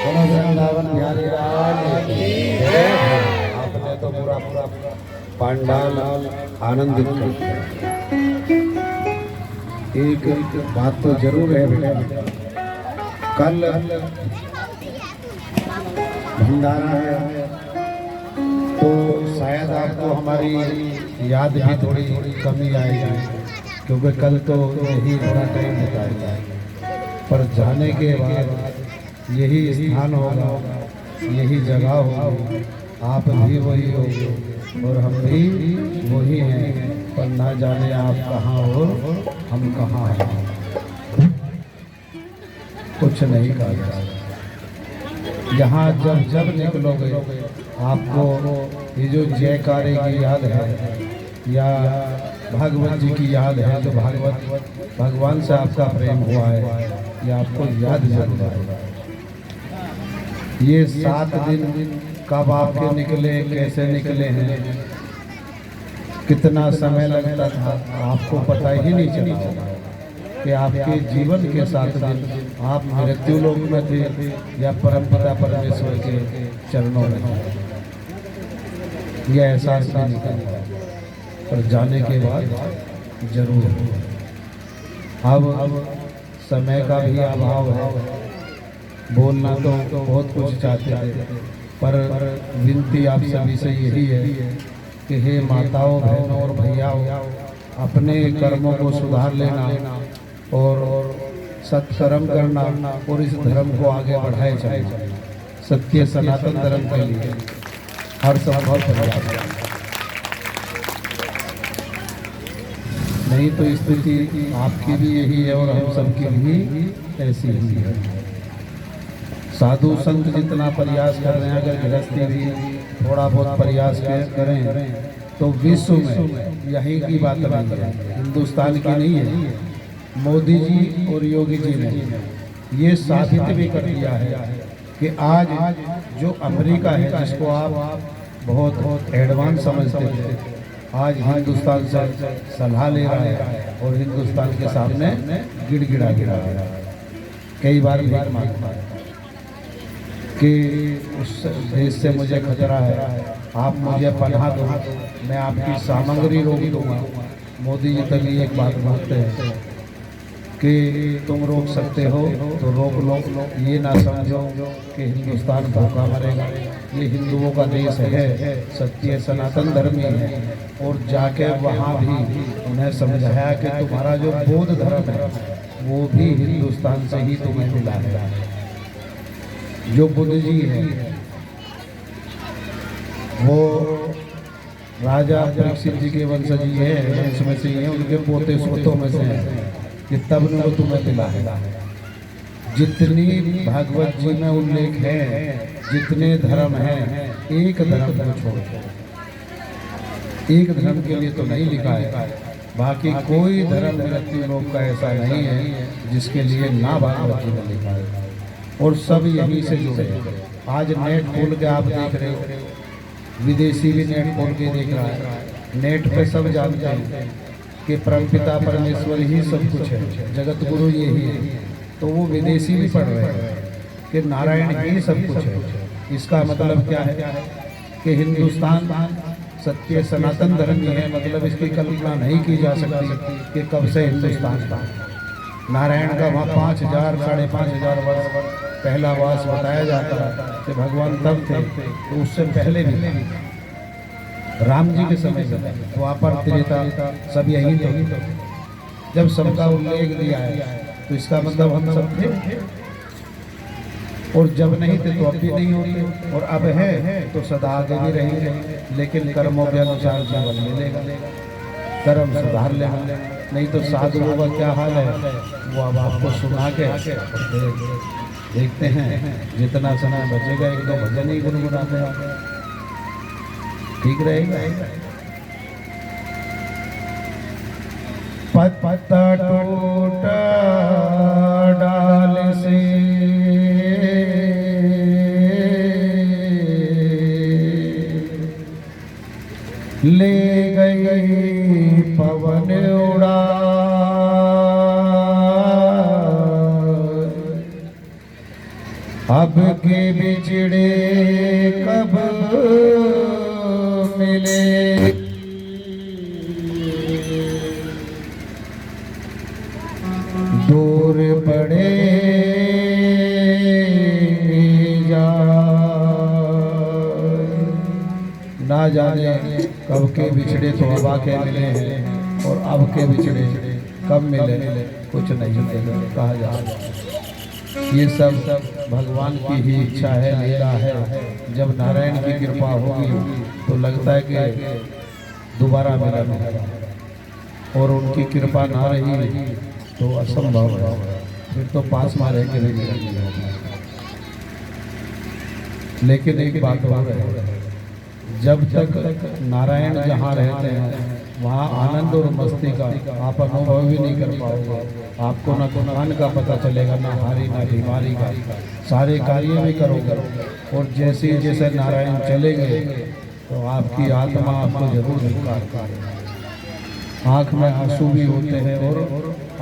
बोलो वृंदावन बिहारी लाल की जय। आपने तो पूरा पूरा पंडाल आनंदित कर दिया। एक बात तो जरूर है बेटा, कल भंडारा है तो शायद आपको हमारी याद भी थोड़ी कमी आएगी, क्योंकि कल तो यही थोड़ा टाइम बिताएगा, पर जाने के बाद यही स्थान होगा, यही जगह होगी, आप भी वही होगे और हम भी वही हैं, पर ना जाने आप कहाँ हो हम कहाँ हैं, कुछ नहीं कहा जा सकता। यहाँ जब जब निकलोगे आपको ये जो जयकारे की याद है या भागवत जी की याद है, जो भागवत भगवान से आपका प्रेम हुआ है, ये आपको याद जरूर आएगा। ये 7 दिन कब आपके निकले, कैसे निकले हैं, कितना समय लगता था, आपको पता ही नहीं चला होगा कि आपके जीवन के 7 दिन आप मृत्यु लोक में थे या परमपिता परमेश्वर के चरणों में थे। यह एहसास नहीं निकलता, पर जाने के बाद जरूर। अब समय का भी अभाव है, बोलना तो बहुत कुछ चाहते थे, पर विनती आप सभी से यही है कि हे माताओं, बहनों और भैयाओं, अपने कर्मों को सुधार लेना और सत्कर्म करना और इस धर्म को आगे बढ़ाए चलना, सत्य सनातन धर्म के लिए हर संभव प्रयास। नहीं तो स्थिति आपकी भी यही है और हम सबकी भी ऐसी ही है। साधु संत जितना प्रयास कर रहे हैं, अगर गृहस्थी भी थोड़ा बहुत प्रयास करें तो विश्व में यहीं की बात नहीं है, हिंदुस्तान की नहीं है। मोदी जी और योगी जी ने ये साबित भी कर दिया है कि आज जो अमेरिका है, जिसको आप बहुत एडवांस समझते थे, आज हिंदुस्तान से सलाह ले रहा है और हिंदुस्तान के सामने गिड़गिड़ा रहा है। कई बार मांगता है कि उस देश से मुझे खतरा है, आप मुझे पनाह दो, मैं आपकी सामग्री रोक दूंगा। मोदी जी तभी एक बात बोलते हैं कि तुम रोक सकते हो तो रोक लो, ये ना समझो कि हिंदुस्तान भूखा मरेगा। ये हिंदुओं का देश है, सत्य सनातन धर्मी है, और जाके वहाँ भी उन्हें समझाया कि तुम्हारा जो बौद्ध धर्म है वो भी हिंदुस्तान से ही तुम्हें मिला है। जो बुद्ध जी है वो राजा परीक्षित जी के वंशजी है, वंश में से हैं, उनके पोते सोतों में से हैं, कि तब ने वो तुम्हें मिला है। जितनी भागवत जी में उल्लेख है, जितने धर्म हैं, एक धर्म को छोड़ एक धर्म के लिए तो नहीं लिखा है, बाकी कोई धर्म मृत्यु लोक का ऐसा नहीं है जिसके लिए ना भागवत जी में लिखा है, और सब यहीं से जुड़े हैं। आज नेट खोल के आप देख रहे हो, विदेशी भी नेट खोल के देख रहा है, नेट पे सब जानते हैं कि परमपिता परमेश्वर ही सब कुछ है, जगत गुरु यही है, तो वो विदेशी भी पढ़ रहे हैं कि नारायण ही सब कुछ है। इसका मतलब क्या है कि हिंदुस्तान सत्य सनातन धर्म ही है, मतलब इसकी कल्पना नहीं की जा सकती कि कब से हिंदुस्तान था। नारायण का वहाँ 5000 साढ़े 5000 वर्ष पहला वास बताया जाता है कि भगवान तब थे, तो उससे पहले भी राम जी के समय में द्वापर त्रेता सब यही थे। जब सबका उल्लेख दिया है तो इसका मतलब हम सब थे, और जब नहीं थे तो अब भी नहीं होते, और अब है तो सदा आगे भी रहेंगे, लेकिन कर्मों के अनुसार जीवन मिलेगा, कर्म सुधार लेना। नहीं तो साधुओं का क्या हाल है वो अब आपको सुना के देखते हैं। जितना समय बचेगा 1-2 भजन ही गुनगुनाते हैं, ठीक रहेगा। पत्ता टूटा डाल से ले गई पवन उड़ा, अब के बिछड़े कब मिले, दूर पड़े ना जाने कब के बिछड़े तो अब आके मिले हैं, और अब के बिछड़े कब मिले कुछ नहीं कहा जा सकता। ये सब भगवान की ही इच्छा है, लीला है। जब नारायण की कृपा होगी तो लगता है कि दोबारा मिलन होगा, और उनकी कृपा ना रही तो असंभव है, फिर तो पास में रह के नहीं मिलेंगे। लेकिन एक बात और है, जब तक नारायण जहाँ रहते हैं वहाँ आनंद और मस्ती का आप अनुभव भी नहीं कर पाओगे। आपको न थकान का पता चलेगा, ना हारी ना बीमारी का, सारे कार्य भी करोगे। और जैसे जैसे नारायण चलेंगे तो आपकी आत्मा आपको जरूर स्वीकार करेगी। आँख में आंसू भी होते हैं और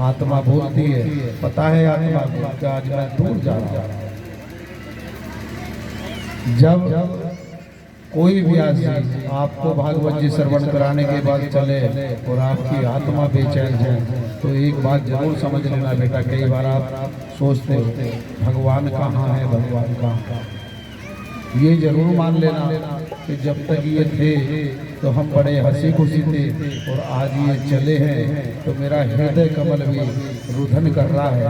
आत्मा बोलती है, पता है आत्मा कि आज मैं दूर जा रहा हूँ। जब कोई भी आदमी आपको भागवत जी श्रवण कराने के बाद चले और आपकी आत्मा बेचैन है, तो एक बात जरूर समझ लेना बेटा, कई बार आप सोचते हो भगवान कहाँ है, भगवान कहाँ। ये जरूर मान लेना कि जब तक ये थे तो हम बड़े हंसी खुशी थे, और आज ये चले हैं तो मेरा हृदय कमल भी रुदन कर रहा है।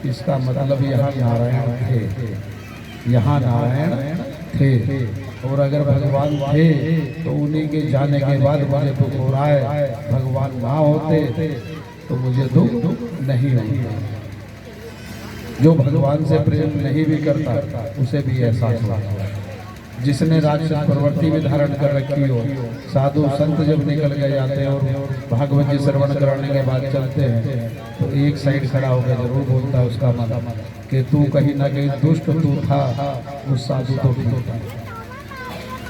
इसका मतलब यहाँ नारायण थे, यहाँ नारायण थे। और अगर भगवान थे तो उन्हीं के जाने के बाद मुझे दुख हो रहा है, भगवान ना होते तो मुझे दुख नहीं होता। जो भगवान से प्रेम नहीं भी करता उसे भी एहसास होता है। जिसने राक्षस प्रवृत्ति में धारण कर रखी हो, साधु संत जब निकल के जाते हैं और भागवत जी श्रवण कराने के बाद चलते हैं तो एक साइड खड़ा होकर जरूर बोलता है उसका मन कि तू कहीं ना कहीं दुष्ट तू था, उस साधु तो ठीक था।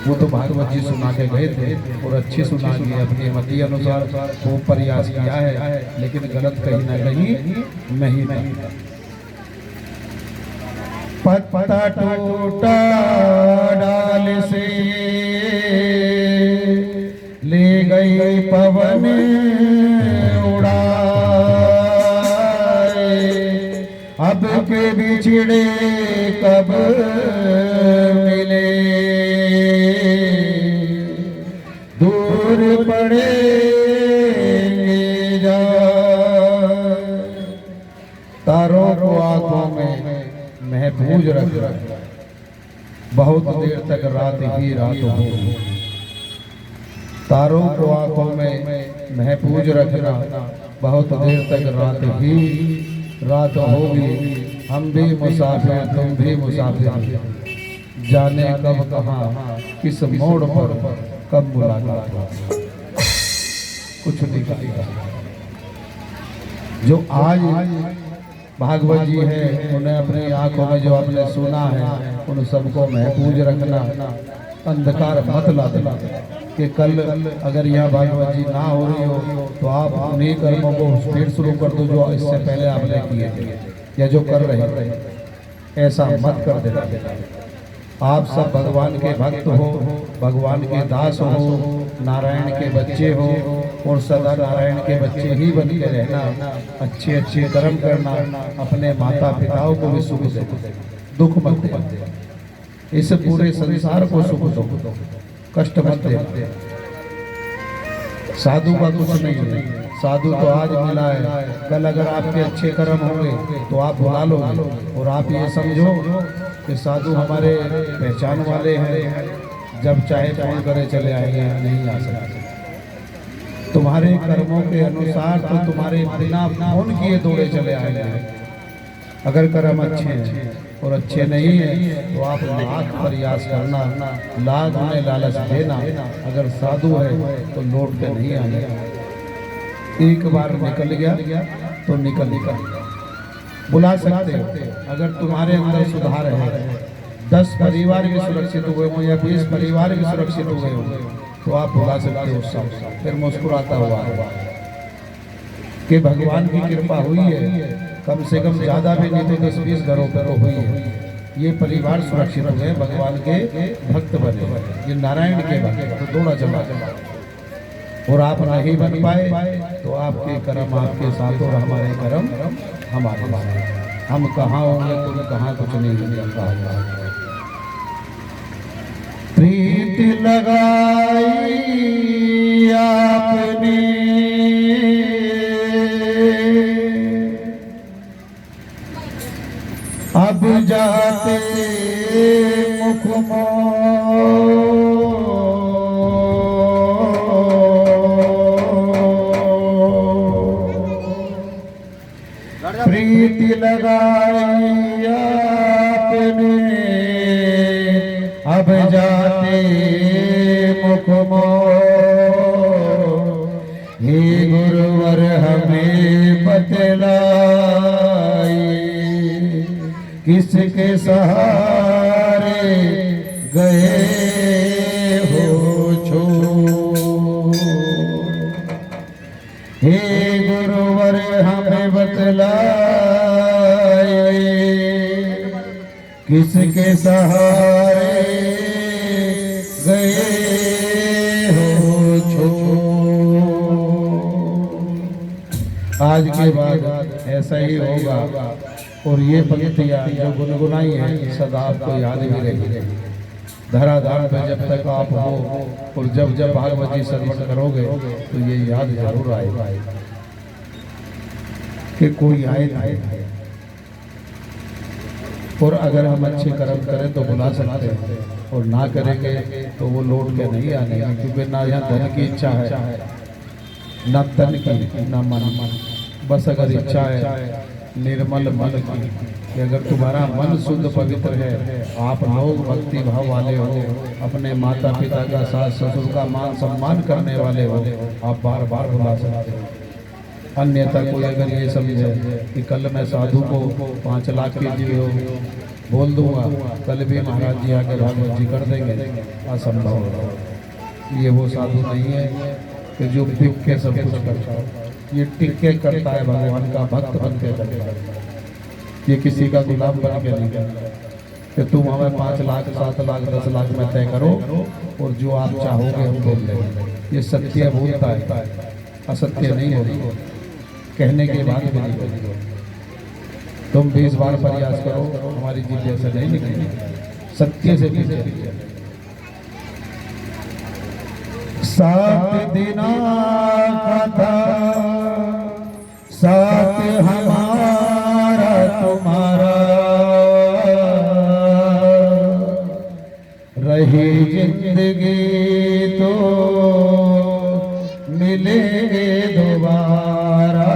वो तो भागवत जी सुना के गए थे और अच्छी सुना के अपनी मति अनुसार वो प्रयास किया है, लेकिन गलत कहीं ना कहीं नहीं था। पत्ता टूटा डाल से ले गई पवन उड़ाए, अब के बिछड़े कब मिले, दूर पड़े जा। तारों को आंखों में महफूज रख, बहुत देर तक रात ही रात हो। तारों को आंखों में महफूज रखना, बहुत देर तक रात ही रात होगी। हम भी मुसाफिर तुम भी मुसाफिर, जाने कब कहाँ किस मोड़ पर कब मुलाकात हो, कुछ नहीं कहा। जो आज भागवत जी है उन्हें अपनी आंखों में जो आपने सुना है उन सबको महफूज रखना, अंधकार मत ला देना कि कल अगर यह भागवत जी ना हो रही हो तो आप उन्हीं कर्मों को फिर शुरू कर दो जो इससे पहले आपने किए थे या जो कर रहे थे। ऐसा मत कर देना। आप सब भगवान के भक्त हो, भगवान के दास हो, नारायण के बच्चे हो, और सदा नारायण के बच्चे ही बन के रहना। अच्छे अच्छे कर्म करना, अपने माता पिताओं को भी सुख दो, दुख मत दे, इस पूरे संसार को सुख दो, कष्ट मत दे। साधु का कुछ नहीं है, साधु तो आज मिला है, कल अगर आपके अच्छे कर्म होंगे तो आप बुला लोगे। और आप ये समझो कि साधु हमारे पहचान वाले हैं, जब चाहे फोन करे चले आएंगे, नहीं आ सकते। तुम्हारे कर्मों के अनुसार तो तुम्हारे बिना फोन किए दौड़े चले आएंगे। अगर कर्म अच्छे हैं और अच्छे नहीं है तो आप लाख प्रयास करना, लाख उन्हें लालच देना। अगर साधु है तो लौट के नहीं आने, एक बार निकल गया तो निकल बुला सकते हो। अगर तुम्हारे अंदर सुधार है, 10 परिवार भी सुरक्षित हुए हो या 20 परिवार भी सुरक्षित हुए हो तो आप बुला सकते हो सब, फिर मुस्कुराता हुआ कि भगवान की कृपा हुई है। कम से कम ज्यादा भी नहीं तो 10-20 घरों पर हुई है। ये परिवार सुरक्षित हुए, भगवान के भक्त बने, ये नारायण के भक्त, तो दौड़ा चला। और आप नहीं बन पाए तो आपके कर्म आपके साथ और हमारे कर्म हमारे साथ। हम कहाँ होंगे, तुम कहाँ, कुछ नहीं होगा। प्रीति लगाई आपने अब जाते मुख प्रीति लगाई आपने अब जाते मुख हे गुरुवर हमें बतलाई किसके सहारे गए हो छो। हे गुरुवर हमें बतलाए किसके सहारे गए हो छो। आज के बाद ऐसा ही होगा और ये पंक्तियाँ जो गुनगुनाई है सदा आपको याद भी रहेगी। धराधाम पे जब तक आप हो और जब जब भागवत जी श्रवण करोगे तो ये याद जरूर आएगा कि कोई आए ना। और अगर हम अच्छे कर्म करें तो बुला सकते हैं और ना करेंगे तो वो लौट के नहीं आने, क्योंकि ना यहाँ धन की इच्छा है, ना तन की, ना मन। बस अगर इच्छा है निर्मल मन की कि अगर तुम्हारा मन शुद्ध पवित्र है, आप लोग भक्ति भाव वाले हो, अपने माता पिता का सास ससुर का मान सम्मान करने वाले हो, आप बार बार बुला सकते हो। अन्यथा कोई अगर ये समझे कि कल मैं साधु को 5 लाख के दिए हो बोल दूंगा, कल भी महाराज जी आके भागवत जी कर देंगे, असंभव है। ये वो साधु नहीं है कि जो टिक के सब कुछ करता है, ये टिक के करता है, भगवान का भक्त बन के करता है। ये किसी का गुलाम बन के नहीं करता कि तुम हमें 5 लाख 7 लाख 10 लाख में तय करो और जो आप चाहोगे हम बोल देंगे। ये सत्य बोलता है, असत्य नहीं होती, कहने के बाद भी नहीं होती। तुम 20 बार प्रयास करो, हमारी जीत ऐसा नहीं निकलेगी, सत्य से पीछे। 7 दिना का था साथ हमारा तुम्हारा, रही जिंदगी तो मिलेंगे दोबारा,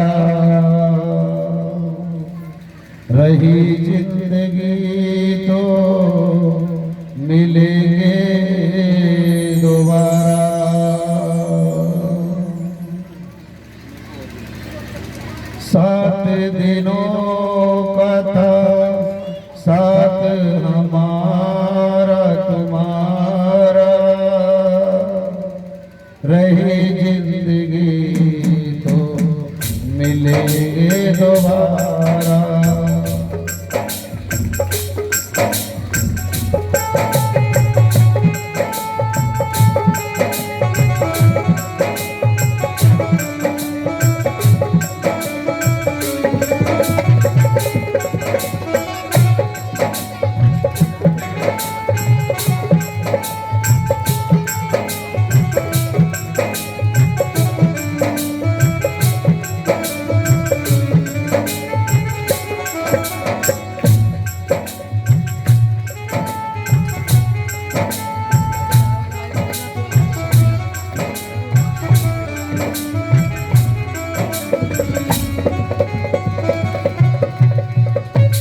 रही जिंदगी तो मिलेंगे दोबारा। 7 दिनों का था साथ हमारा तुम्हारा, रही जिंदगी तो मिलेंगे दोबारा।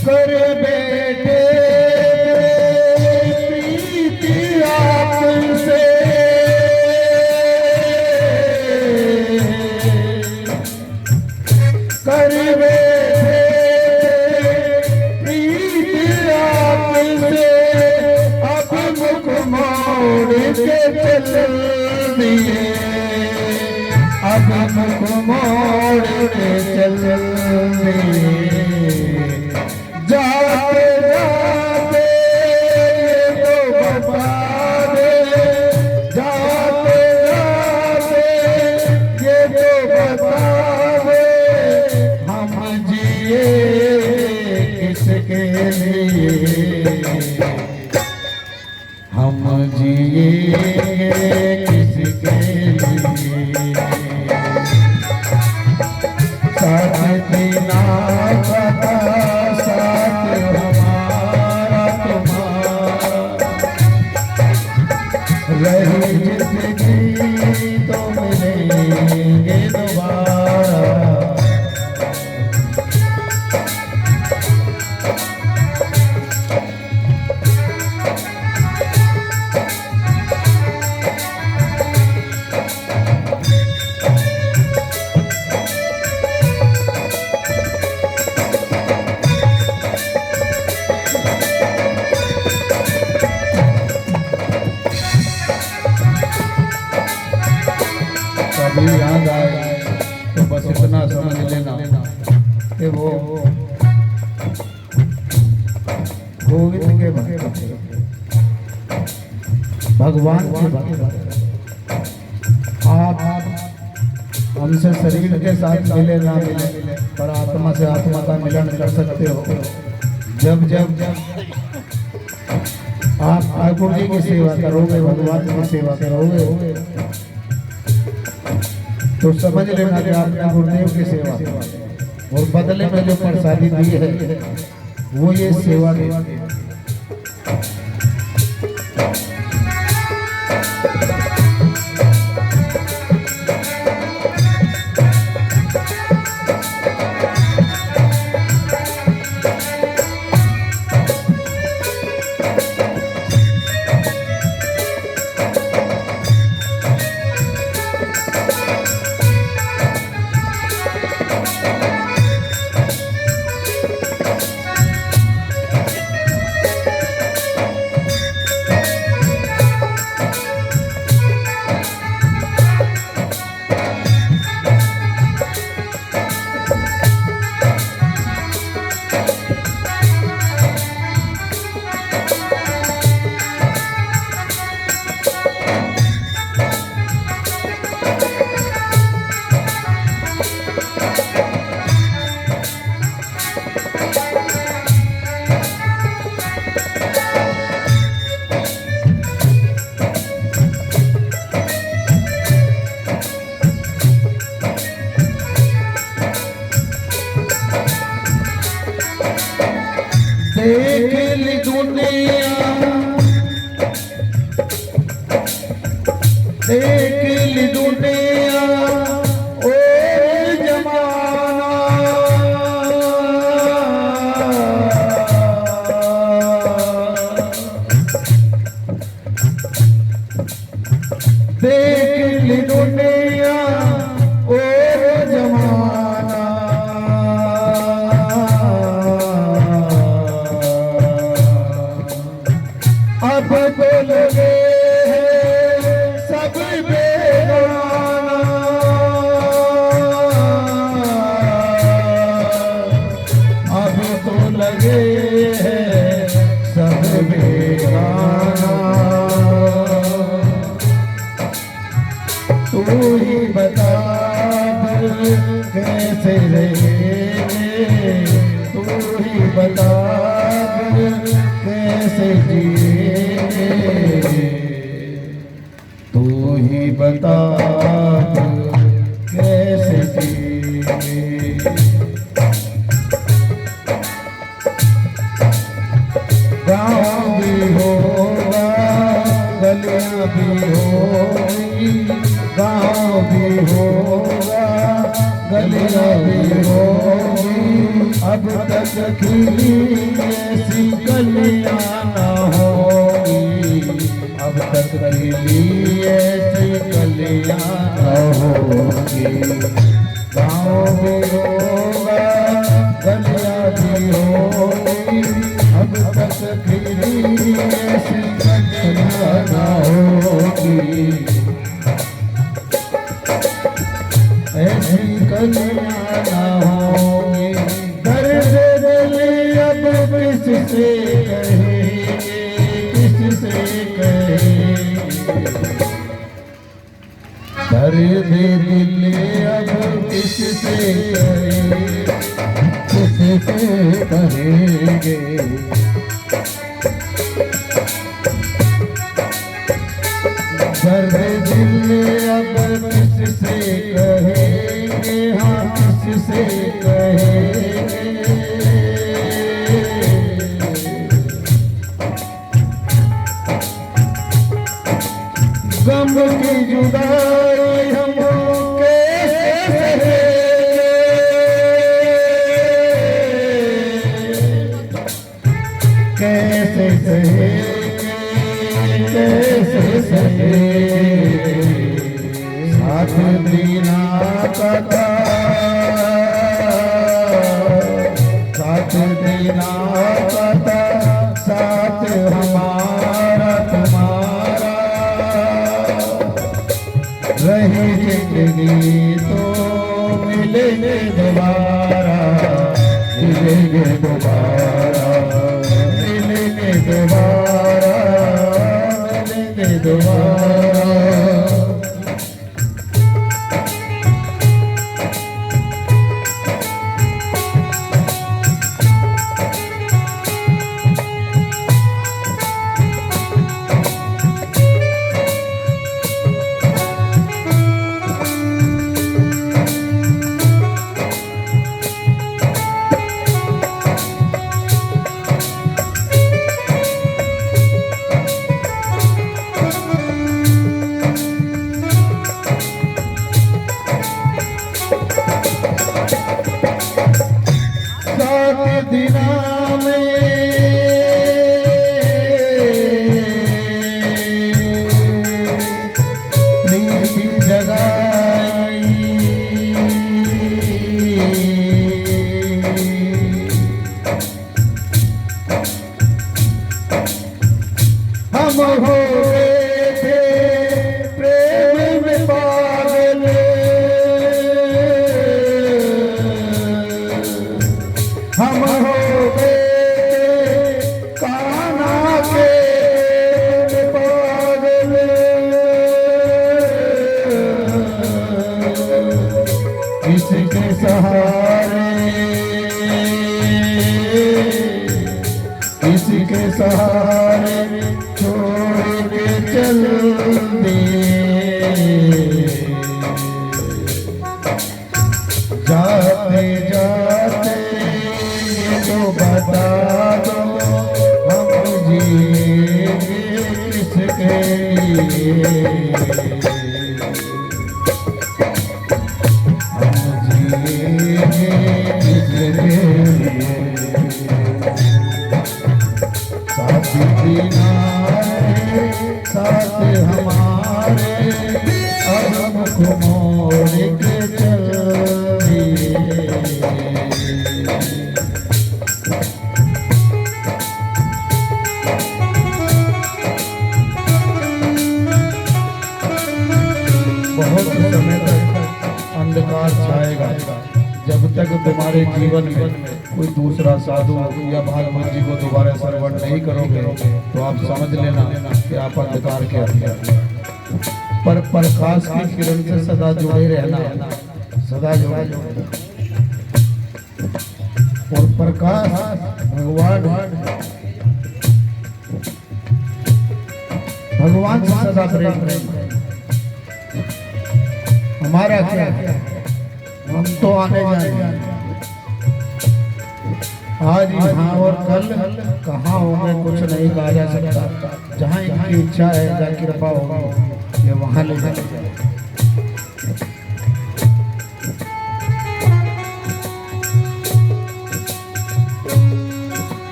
कर बैठे प्रीति आपसे, कर बैठे प्रीति आपसे, अब मुख मोड़ के चल दिए, अब मुख मोड़ के चल दिए। जाते जाते देना सदा साथ हमारा तुम्हारा, रही जिंदगी तो मिलेंगे दोबारा। कभी याद आए तो बस इतना समझ लेना कि वो गोविंद के भक्त, भगवान के भक्त। आप हमसे शरीर के साथ मिले ना मिले पर आत्मा से आत्मा का मिलन कर सकते हो। जब जब आप ठाकुर जी की सेवा करोगे, भगवान की सेवा करोगे, तो समझ लेना कि आपने गुरुदेव की सेवा और बदले में जो प्रसादी दी है वो ये सेवा दी। देख ली दुनिया, देख ली दुनिया ओ जमाना, देख ली दुनिया ओ जमाना, अब तो लगे हैं सब बेगाना, अब तो लगे हैं सब बेगाना। तू ही बता कैसे रहेंगे, तू ही बता कैसे जिएंगे, तू ही बता कैसे जिएंगे। गाँव भी होगा गलियाँ भी होगी, गाँव भी होगा गलियाँ भी होगी, अब तक खिली ऐसी गलियाँ न होगी, अब तक खिली ऐसी गलियाँ न होगी। गाँव भी होगा गलियाँ भी होगी, अब तक खिली ऐसी गलियाँ न होगी, ऐसी गलियाँ न होगी। दर्द दिल अब किससे कहेंगे, किससे कहेंगे, दर्द दिल अब किससे कहेंगे, किससे कहेंगे। दर्द दिल अब किससे कहेंगे, हाँ किससे कहेंगे। सहेंगे। गम की जुदाई हम कैसे सहे, कैसे सहे। साथ दीना का साथ दीना का साथ हमारा तुम्हारा। रही जिंदगी तो मिलेंगे दोबारा, मिलेंगे दोबारा, मिलेंगे दोबारा, मिलेंगे दोबारा। दिना में नीति जगाई, हम हो गए थे प्रेम में पागल। हम हो गए कान्हा के पागल। किसके सहारे, किसके सहारे छोड़ के चल दिए। जाते जाते तो बता दो हम जिएंगे किसके लिए, हम जिएंगे किसके लिए। साथ दीना साथ हमारे, अब मुख मोड़ के चल दिए। बहुत समय तक अंधकार छाएगा जब तक तुम्हारे जीवन में कोई दूसरा साधु या भागवत जी को दोबारा श्रवण नहीं करोगे तो आप समझ लेना कि आप अंधकार के अंदर। पर प्रकाश की किरण से सदा जुड़े रहना, सदा जुड़े। और प्रकाश भगवान से सदा प्रेम। हमारा क्या है, हम तो आने जाएंगे, आज यहाँ और कल कहाँ होंगे कुछ नहीं कहा जा सकता। जहाँ इनकी इच्छा है, जहाँ कृपा होगी, ये वहाँ ले जाए।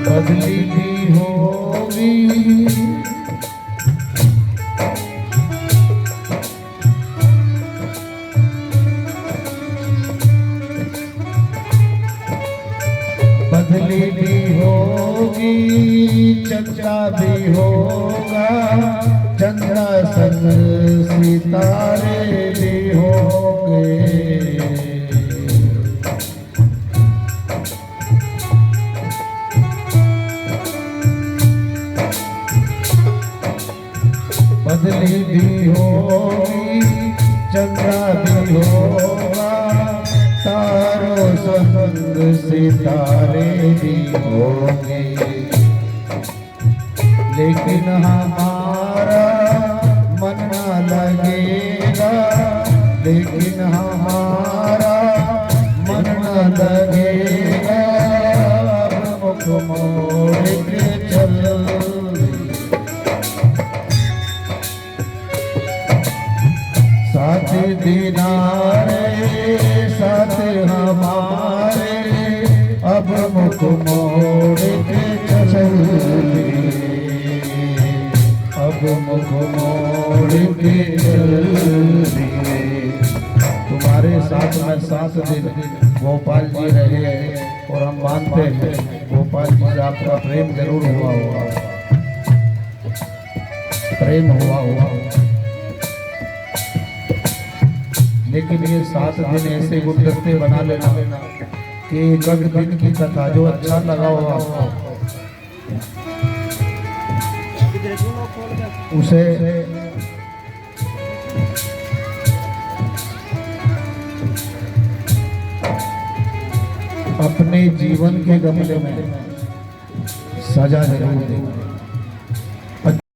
बदली भी होगी बदली भी होगी, चंद्रा भी होगा, चंद्रा संग सितारे भी होंगे। बदली भी होगी, चंद्रा भी होगा, तारों संग सितारे भी होंगे, लेकिन हमारा मन न लगेगा, लेकिन हमारा मन न लगेगा। अब मुख मोड़ के चल, साथ दीनारे साथ हमारे, अब मुख मोड़ के चल, अब मुख मोड़ के चल। तुम्हारे साथ में 7 दिन गोपाल जी रहे और हम मानते हैं गोपाल जी से आपका प्रेम जरूर हुआ होगा, प्रेम हुआ होगा। लेकिन ये 7 दिन ऐसे गुलदस्ते बना लेना कि एक दिन की कथा जो अच्छा लगा होगा उसे अपने जीवन के गमले में सजा जरूर दें।